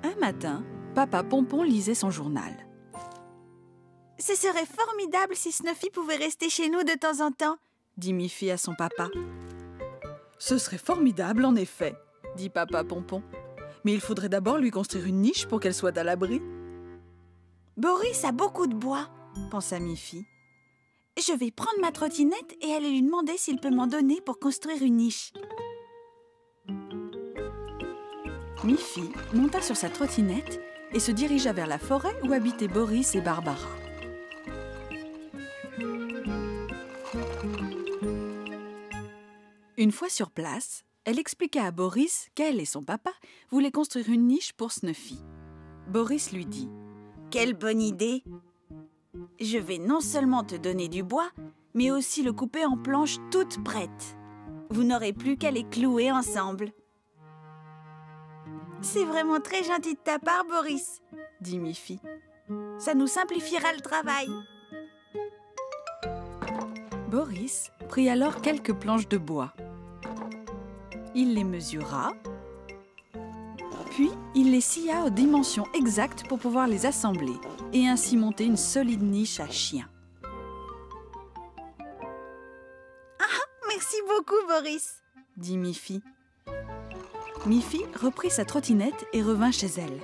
Un matin, Papa Pompon lisait son journal. « Ce serait formidable si Snuffy pouvait rester chez nous de temps en temps, » dit Miffy à son papa. « Ce serait formidable, en effet, » dit Papa Pompon. « Mais il faudrait d'abord lui construire une niche pour qu'elle soit à l'abri. »« Boris a beaucoup de bois, » pensa Miffy. « Je vais prendre ma trottinette et aller lui demander s'il peut m'en donner pour construire une niche. » Miffy monta sur sa trottinette et se dirigea vers la forêt où habitaient Boris et Barbara. Une fois sur place, elle expliqua à Boris qu'elle et son papa voulaient construire une niche pour Snuffy. Boris lui dit « Quelle bonne idée! Je vais non seulement te donner du bois, mais aussi le couper en planches toutes prêtes. Vous n'aurez plus qu'à les clouer ensemble. » « C'est vraiment très gentil de ta part, Boris, » dit Miffy. « Ça nous simplifiera le travail. » Boris prit alors quelques planches de bois. Il les mesura, puis il les scia aux dimensions exactes pour pouvoir les assembler et ainsi monter une solide niche à chien. « Ah, merci beaucoup, Boris, » dit Miffy. Miffy reprit sa trottinette et revint chez elle.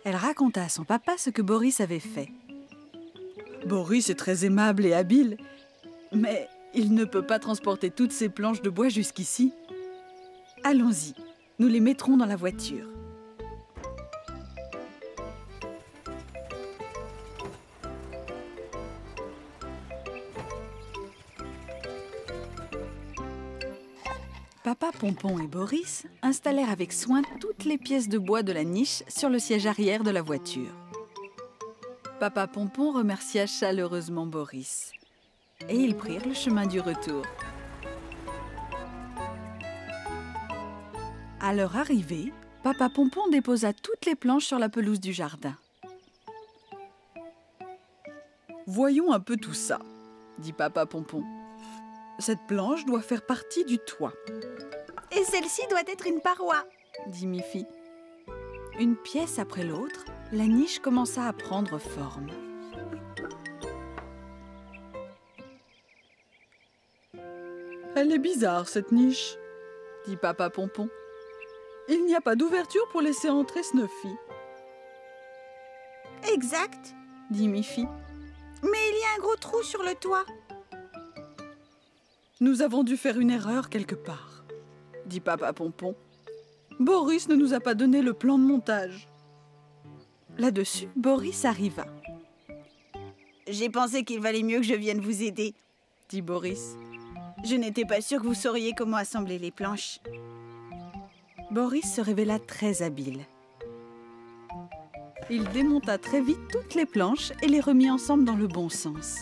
Elle raconta à son papa ce que Boris avait fait. « Boris est très aimable et habile, mais il ne peut pas transporter toutes ces planches de bois jusqu'ici. Allons-y, nous les mettrons dans la voiture. » Papa Pompon et Boris installèrent avec soin toutes les pièces de bois de la niche sur le siège arrière de la voiture. Papa Pompon remercia chaleureusement Boris et ils prirent le chemin du retour. À leur arrivée, Papa Pompon déposa toutes les planches sur la pelouse du jardin. « Voyons un peu tout ça, » dit Papa Pompon. « Cette planche doit faire partie du toit. » « Et celle-ci doit être une paroi, » dit Miffy. Une pièce après l'autre, la niche commença à prendre forme. « Elle est bizarre, cette niche, » dit Papa Pompon. « Il n'y a pas d'ouverture pour laisser entrer Snuffy. »« Exact, » dit Miffy. « Mais il y a un gros trou sur le toit. »« Nous avons dû faire une erreur quelque part, » dit Papa Pompon. « Boris ne nous a pas donné le plan de montage. » Là-dessus, Boris arriva. « J'ai pensé qu'il valait mieux que je vienne vous aider, » dit Boris. « Je n'étais pas sûre que vous sauriez comment assembler les planches. » Boris se révéla très habile. Il démonta très vite toutes les planches et les remit ensemble dans le bon sens.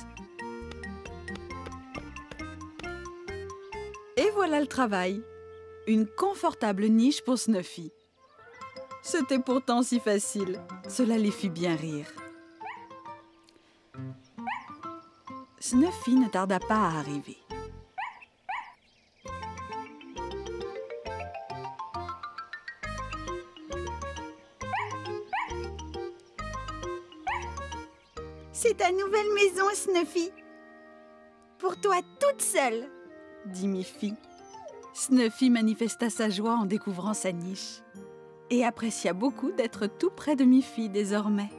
Et voilà le travail. Une confortable niche pour Snuffy. C'était pourtant si facile. Cela les fit bien rire. Snuffy ne tarda pas à arriver. « C'est ta nouvelle maison, Snuffy. Pour toi toute seule, » dit Miffy. Snuffy manifesta sa joie en découvrant sa niche et apprécia beaucoup d'être tout près de Miffy désormais.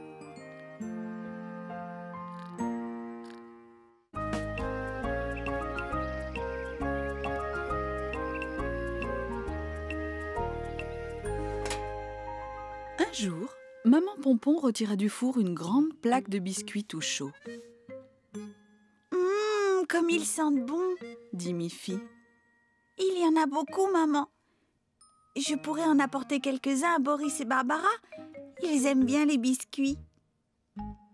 Un jour, Maman Pompon retira du four une grande plaque de biscuits tout chauds. « Comme ils sentent bon, » dit Miffy. « Il y en a beaucoup, maman. Je pourrais en apporter quelques-uns à Boris et Barbara. Ils aiment bien les biscuits. »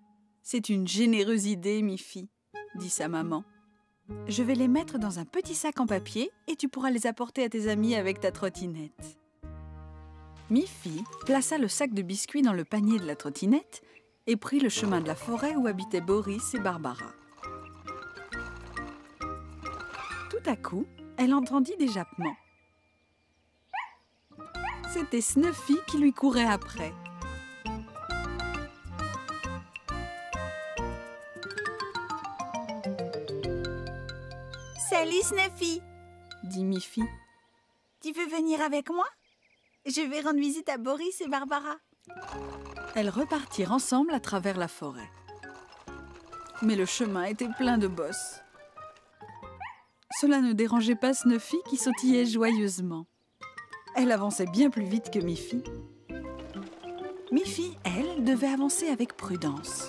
« C'est une généreuse idée, Miffy, » dit sa maman. « Je vais les mettre dans un petit sac en papier et tu pourras les apporter à tes amis avec ta trottinette. » Miffy plaça le sac de biscuits dans le panier de la trottinette et prit le chemin de la forêt où habitaient Boris et Barbara. Tout à coup, elle entendit des jappements. C'était Snuffy qui lui courait après. Salut Snuffy, Dit Miffy. tu veux venir avec moi? Je vais rendre visite à Boris et Barbara. Elles repartirent ensemble à travers la forêt. Mais le chemin était plein de bosses. Cela ne dérangeait pas Snuffy qui sautillait joyeusement. Elle avançait bien plus vite que Miffy. Miffy, elle, devait avancer avec prudence.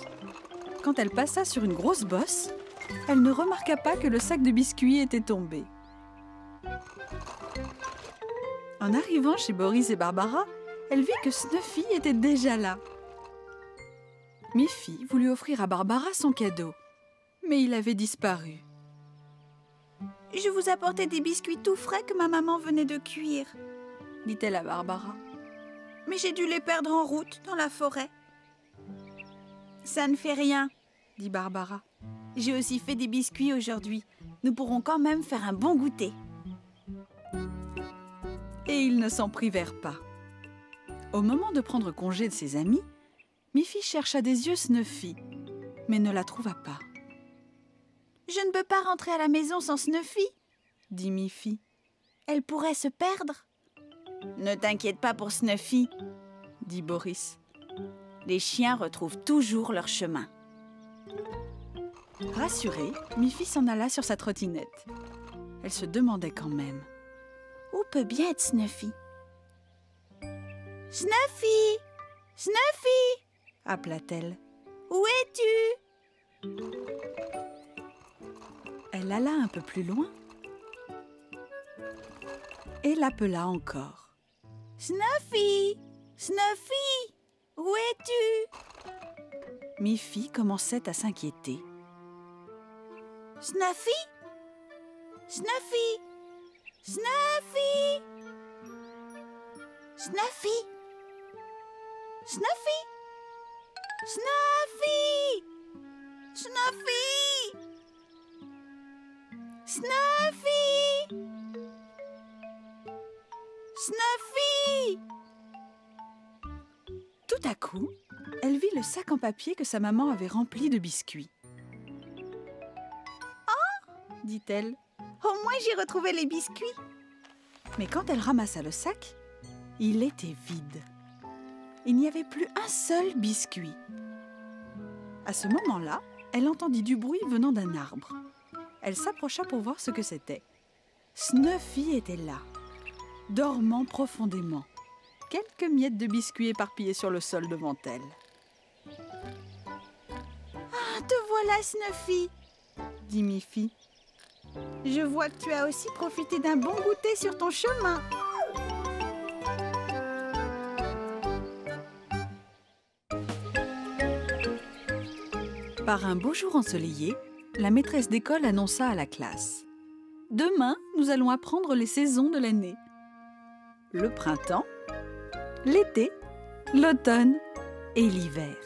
Quand elle passa sur une grosse bosse, elle ne remarqua pas que le sac de biscuits était tombé. En arrivant chez Boris et Barbara, elle vit que Snuffy était déjà là. Miffy voulut offrir à Barbara son cadeau, mais il avait disparu. Je vous apportais des biscuits tout frais que ma maman venait de cuire. Dit-elle à Barbara. Mais j'ai dû les perdre en route, dans la forêt. Ça ne fait rien, Dit Barbara. j'ai aussi fait des biscuits aujourd'hui. Nous pourrons quand même faire un bon goûter. Et ils ne s'en privèrent pas. Au moment de prendre congé de ses amis, Miffy chercha des yeux Snuffy, mais ne la trouva pas. Je ne peux pas rentrer à la maison sans Snuffy, Dit Miffy. elle pourrait se perdre. Ne t'inquiète pas pour Snuffy, Dit Boris. les chiens retrouvent toujours leur chemin. Rassurée, Miffy s'en alla sur sa trottinette. Elle se demandait quand même. Où peut bien être Snuffy? Snuffy! Snuffy! Appela-t-elle. Où es-tu? Elle alla un peu plus loin et l'appela encore. Snuffy! Snuffy! Où es-tu? Miffy commençait à s'inquiéter. Snuffy? Snuffy? Snuffy? Snuffy? Snuffy? Snuffy? Snuffy? Snuffy? Snuffy? Tout à coup, elle vit le sac en papier que sa maman avait rempli de biscuits. « Oh !» dit-elle. Au moins j'ai retrouvé les biscuits. Mais quand elle ramassa le sac, il était vide. Il n'y avait plus un seul biscuit. À ce moment-là, elle entendit du bruit venant d'un arbre. Elle s'approcha pour voir ce que c'était. Snuffy était là, dormant profondément. Quelques miettes de biscuits éparpillées sur le sol devant elle. Ah, te voilà, Snuffy, Dit Miffy. je vois que tu as aussi profité d'un bon goûter sur ton chemin. Par un beau jour ensoleillé, la maîtresse d'école annonça à la classe. « Demain, nous allons apprendre les saisons de l'année. Le printemps, l'été, l'automne et l'hiver. »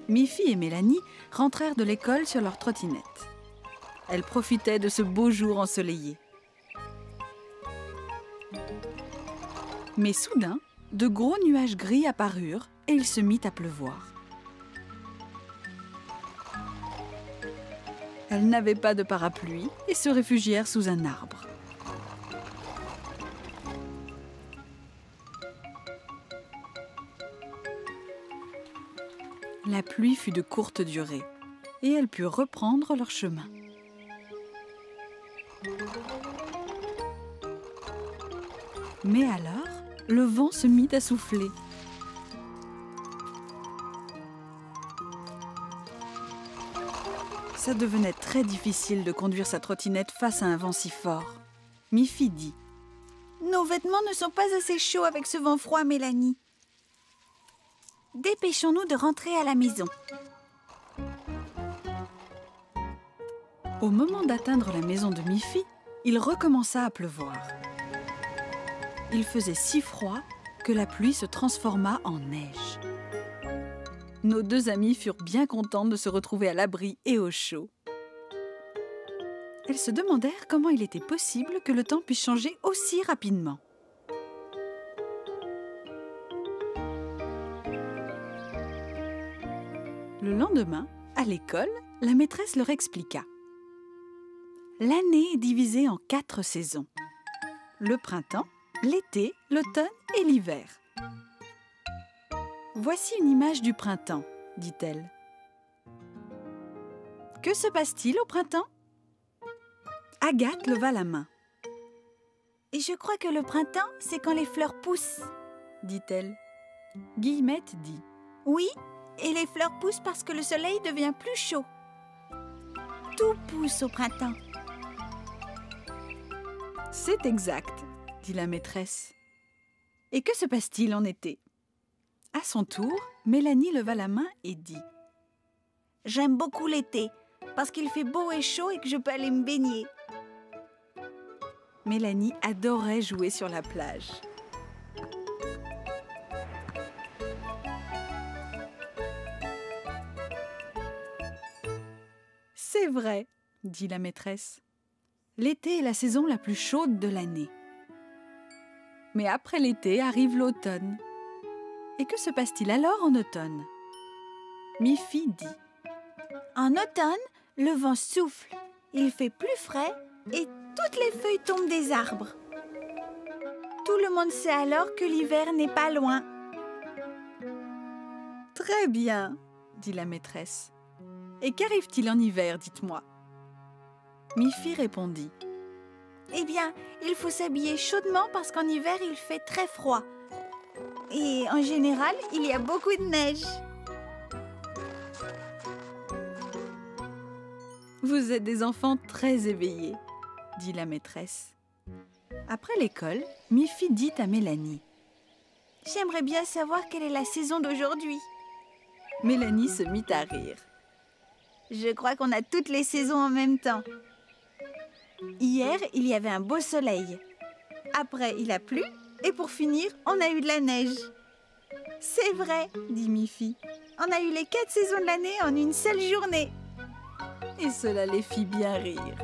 Miffy et Mélanie rentrèrent de l'école sur leur trottinette. Elles profitaient de ce beau jour ensoleillé. Mais soudain, de gros nuages gris apparurent et il se mit à pleuvoir. Elles n'avaient pas de parapluie et se réfugièrent sous un arbre. La pluie fut de courte durée et elles purent reprendre leur chemin. Mais alors, le vent se mit à souffler. Ça devenait très difficile de conduire sa trottinette face à un vent si fort. Miffy dit: Nos vêtements ne sont pas assez chauds avec ce vent froid, Mélanie. Dépêchons-nous de rentrer à la maison. Au moment d'atteindre la maison de Miffy, il recommença à pleuvoir. Il faisait si froid que la pluie se transforma en neige. Nos deux amies furent bien contentes de se retrouver à l'abri et au chaud. Elles se demandèrent comment il était possible que le temps puisse changer aussi rapidement. Le lendemain, à l'école, la maîtresse leur expliqua. L'année est divisée en 4 saisons. Le printemps, l'été, l'automne et l'hiver. Voici une image du printemps, dit-elle. Que se passe-t-il au printemps? Agathe leva la main. Et je crois que le printemps, c'est quand les fleurs poussent, dit-elle. Guillemette dit. Oui, et les fleurs poussent parce que le soleil devient plus chaud. Tout pousse au printemps. C'est exact, dit la maîtresse. Et que se passe-t-il en été? À son tour, Mélanie leva la main et dit. J'aime beaucoup l'été, parce qu'il fait beau et chaud et que je peux aller me baigner. Mélanie adorait jouer sur la plage. C'est vrai, dit la maîtresse. L'été est la saison la plus chaude de l'année. Mais après l'été arrive l'automne. Et que se passe-t-il alors en automne? Miffy dit. En automne, le vent souffle, il fait plus frais et toutes les feuilles tombent des arbres. Tout le monde sait alors que l'hiver n'est pas loin. Très bien, dit la maîtresse. Et qu'arrive-t-il en hiver, dites-moi? Miffy répondit. Eh bien, il faut s'habiller chaudement parce qu'en hiver, il fait très froid. Et en général, il y a beaucoup de neige. Vous êtes des enfants très éveillés, dit la maîtresse. Après l'école, Miffy dit à Mélanie. J'aimerais bien savoir quelle est la saison d'aujourd'hui. Mélanie se mit à rire. Je crois qu'on a toutes les saisons en même temps. Hier, il y avait un beau soleil. Après, il a plu. Et pour finir, on a eu de la neige. C'est vrai, dit Miffy. On a eu les 4 saisons de l'année en une seule journée. Et cela les fit bien rire.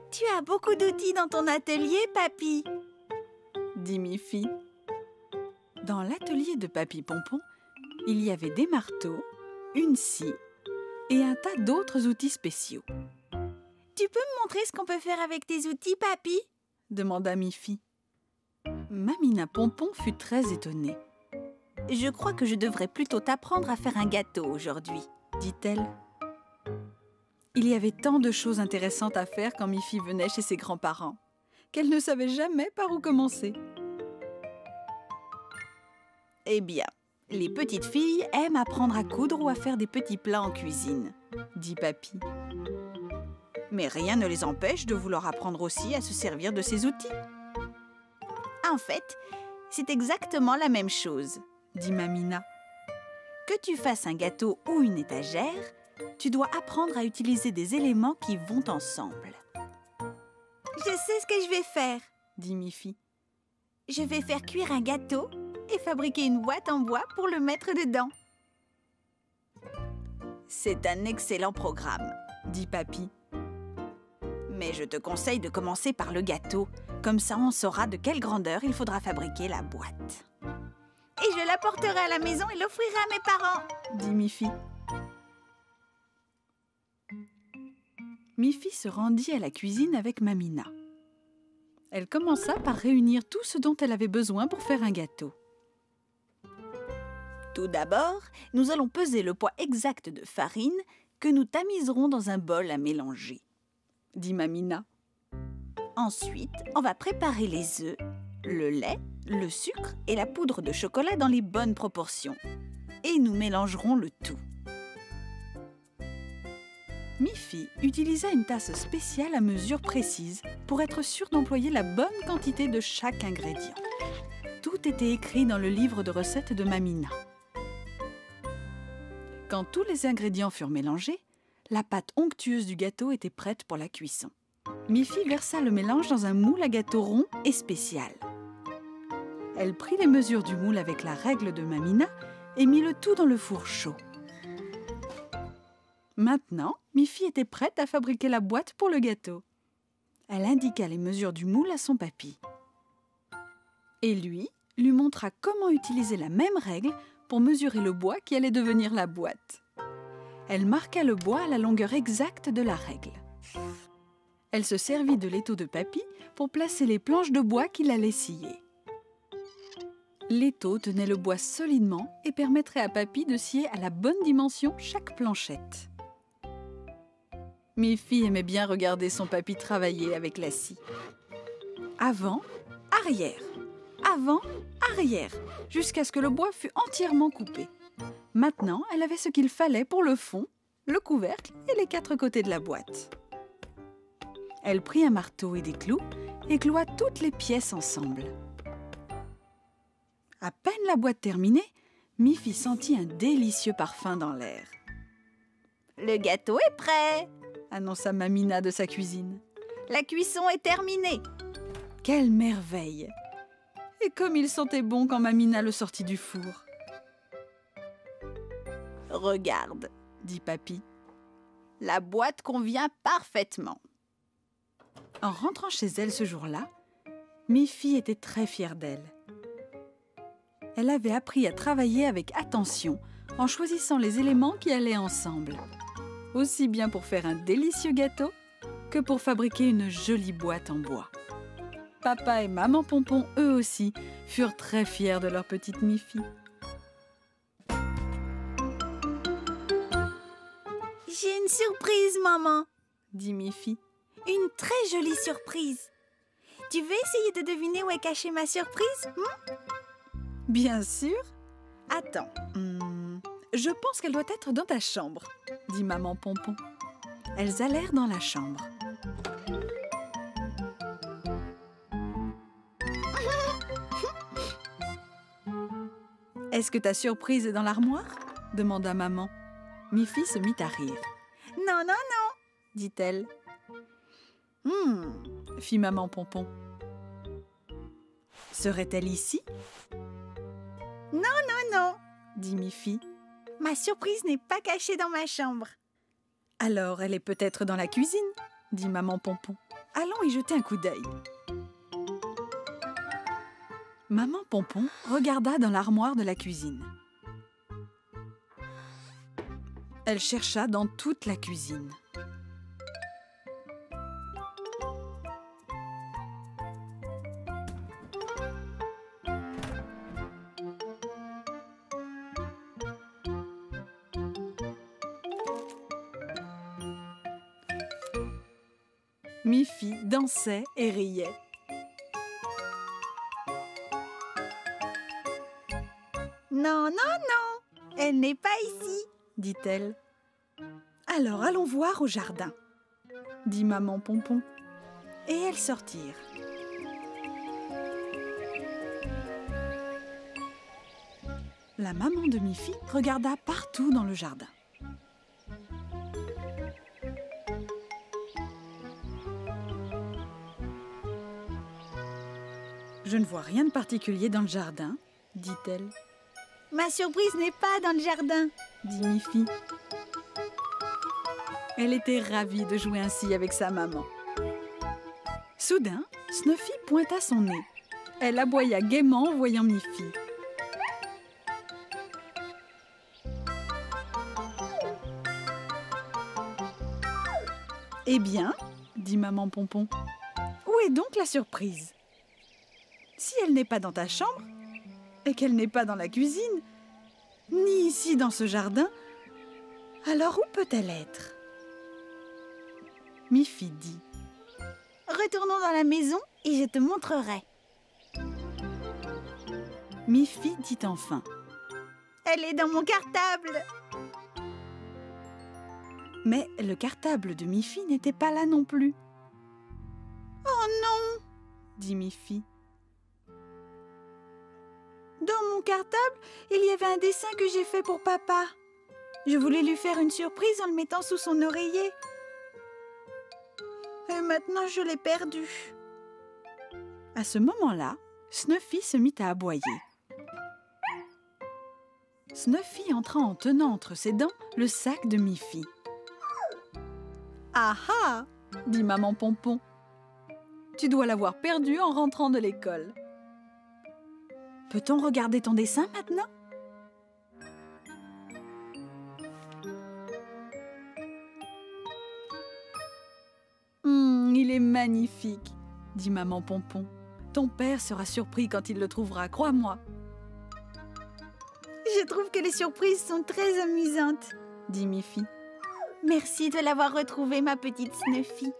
Tu as beaucoup d'outils dans ton atelier, Papy, dit Miffy. Dans l'atelier de Papy Pompon, il y avait des marteaux, une scie et un tas d'autres outils spéciaux. Tu peux me montrer ce qu'on peut faire avec tes outils, Papy? Demanda Miffy. Mamina Pompon fut très étonnée. Je crois que je devrais plutôt t'apprendre à faire un gâteau aujourd'hui, dit-elle. Il y avait tant de choses intéressantes à faire quand Miffy venait chez ses grands-parents, qu'elle ne savait jamais par où commencer. Eh bien, les petites filles aiment apprendre à coudre ou à faire des petits plats en cuisine, dit Papy. Mais rien ne les empêche de vouloir apprendre aussi à se servir de ces outils. En fait, c'est exactement la même chose, dit Mamina. Que tu fasses un gâteau ou une étagère, tu dois apprendre à utiliser des éléments qui vont ensemble. Je sais ce que je vais faire, dit Miffy. Je vais faire cuire un gâteau et fabriquer une boîte en bois pour le mettre dedans. C'est un excellent programme, dit Papy. Mais je te conseille de commencer par le gâteau. Comme ça, on saura de quelle grandeur il faudra fabriquer la boîte. Et je l'apporterai à la maison et l'offrirai à mes parents, dit Miffy. Miffy se rendit à la cuisine avec Mamina. Elle commença par réunir tout ce dont elle avait besoin pour faire un gâteau. Tout d'abord, nous allons peser le poids exact de farine que nous tamiserons dans un bol à mélanger, dit Mamina. Ensuite, on va préparer les œufs, le lait, le sucre et la poudre de chocolat dans les bonnes proportions. Et nous mélangerons le tout. Miffy utilisa une tasse spéciale à mesure précise pour être sûre d'employer la bonne quantité de chaque ingrédient. Tout était écrit dans le livre de recettes de Mamina. Quand tous les ingrédients furent mélangés, la pâte onctueuse du gâteau était prête pour la cuisson. Miffy versa le mélange dans un moule à gâteau rond et spécial. Elle prit les mesures du moule avec la règle de Mamina et mit le tout dans le four chaud. Maintenant, Miffy était prête à fabriquer la boîte pour le gâteau. Elle indiqua les mesures du moule à son papy. Et lui lui montra comment utiliser la même règle pour mesurer le bois qui allait devenir la boîte. Elle marqua le bois à la longueur exacte de la règle. Elle se servit de l'étau de Papy pour placer les planches de bois qu'il allait scier. L'étau tenait le bois solidement et permettrait à Papy de scier à la bonne dimension chaque planchette. Miffy aimait bien regarder son papy travailler avec la scie. Avant, arrière. Avant, arrière, jusqu'à ce que le bois fût entièrement coupé. Maintenant, elle avait ce qu'il fallait pour le fond, le couvercle et les 4 côtés de la boîte. Elle prit un marteau et des clous et cloua toutes les pièces ensemble. À peine la boîte terminée, Miffy sentit un délicieux parfum dans l'air. « Le gâteau est prêt !» annonça Mamina de sa cuisine. « La cuisson est terminée !» Quelle merveille! Et comme il sentait bon quand Mamina le sortit du four. « Regarde, » dit Papy. « La boîte convient parfaitement. » En rentrant chez elle ce jour-là, Miffy était très fière d'elle. Elle avait appris à travailler avec attention en choisissant les éléments qui allaient ensemble, aussi bien pour faire un délicieux gâteau que pour fabriquer une jolie boîte en bois. Papa et maman Pompon, eux aussi, furent très fiers de leur petite Miffy. « J'ai une surprise, maman !» dit Miffy. « Une très jolie surprise. Tu veux essayer de deviner où est cachée ma surprise ? Bien sûr. Attends, je pense qu'elle doit être dans ta chambre, dit maman Pompon. Elles allèrent dans la chambre. Est-ce que ta surprise est dans l'armoire ? Demanda maman. Miffy se mit à rire. Non, non, non, dit-elle. Fit maman Pompon. Serait-elle ici ? Non, non, non, dit Miffy. Ma surprise n'est pas cachée dans ma chambre. Alors, elle est peut-être dans la cuisine, dit maman Pompon. Allons y jeter un coup d'œil. Maman Pompon regarda dans l'armoire de la cuisine. Elle chercha dans toute la cuisine. Miffy dansait et riait. Non, non, non, elle n'est pas ici, dit-elle. Alors allons voir au jardin, dit maman Pompon. Et elles sortirent. La maman de Miffy regarda partout dans le jardin. Je ne vois rien de particulier dans le jardin, dit-elle. Ma surprise n'est pas dans le jardin, dit Miffy. Elle était ravie de jouer ainsi avec sa maman. Soudain, Snuffy pointa son nez. Elle aboya gaiement en voyant Miffy. Eh bien, dit maman Pompon, où est donc la surprise ? Si elle n'est pas dans ta chambre, et qu'elle n'est pas dans la cuisine, ni ici dans ce jardin, alors où peut-elle être ? Miffy dit. Retournons dans la maison et je te montrerai. Miffy dit enfin. Elle est dans mon cartable. Mais le cartable de Miffy n'était pas là non plus. Oh non, dit Miffy. Dans mon cartable, il y avait un dessin que j'ai fait pour papa. Je voulais lui faire une surprise en le mettant sous son oreiller. Et maintenant, je l'ai perdu. À ce moment-là, Snuffy se mit à aboyer. Snuffy entra en tenant entre ses dents le sac de Miffy. « Ah ah !» dit maman Pompon. « Tu dois l'avoir perdu en rentrant de l'école. » Peut-on regarder ton dessin maintenant? Il est magnifique, dit maman Pompon. Ton père sera surpris quand il le trouvera, crois-moi. Je trouve que les surprises sont très amusantes, dit Miffy. Merci de l'avoir retrouvée, ma petite Snuffy.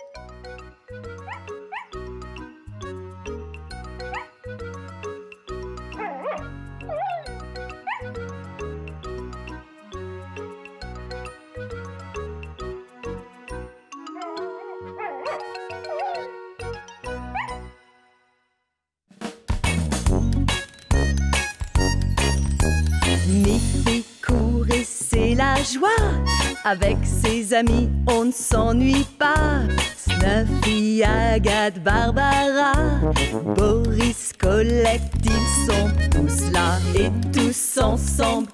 Miffy court et c'est la joie. Avec ses amis, on ne s'ennuie pas. Snuffy, Agathe, Barbara, Boris, Colette, ils sont tous là. Et tous ensemble,